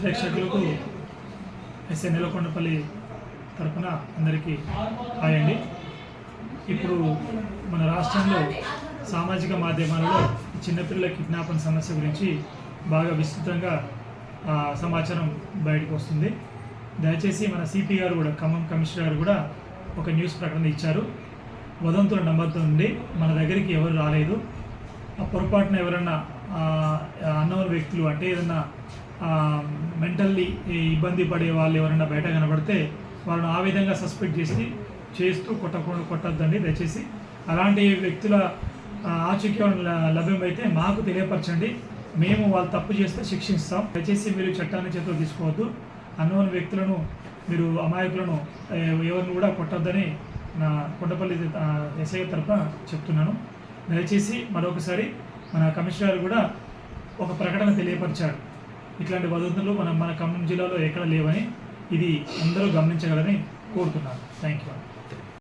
ప్రేక్షకులకు ఎస్ఏ నెలకొండపల్లి తరపున అందరికీ హాయ్ అండి. ఇప్పుడు మన రాష్ట్రంలో సామాజిక మాధ్యమాలలో చిన్నపిల్లల కిడ్నాపన్ సమస్య గురించి బాగా విస్తృతంగా సమాచారం బయటకు వస్తుంది. దయచేసి మన సిపి గారు కూడా, ఖమ్మం కమిషనర్ గారు కూడా ఒక న్యూస్ ప్రకటన ఇచ్చారు. వదంతుల నమ్మకం నుండి మన దగ్గరికి ఎవరు రాలేదు. పొరపాటున ఎవరన్నా అన్నోన్ వ్యక్తులు అంటే ఏదన్నా మెంటల్లీ ఇబ్బంది పడే వాళ్ళు ఎవరైనా బయట కనబడితే వాళ్ళని ఆ విధంగా సస్పెక్ట్ చేస్తూ కొట్టద్దండి. దయచేసి అలాంటి వ్యక్తుల ఆచూక్యం లభ్యమైతే మాకు తెలియపరచండి. మేము వాళ్ళు తప్పు చేస్తే శిక్షిస్తాం. దయచేసి మీరు చట్టాన్ని చేతిలో తీసుకోవద్దు. అన్నోన్ వ్యక్తులను, మీరు అమాయకులను ఎవరిని కూడా కొట్టొద్దని నా కొండపల్లి ఎస్ఐ తరఫున చెప్తున్నాను. దయచేసి మరొకసారి మన కమిషనర్ కూడా ఒక ప్రకటన తెలియపరిచాడు. ఇట్లాంటి వదంతులు మన ఖమ్మం జిల్లాలో ఎక్కడ లేవని, ఇది అందరూ గమనించగలని కోరుతున్నాను. Thank you.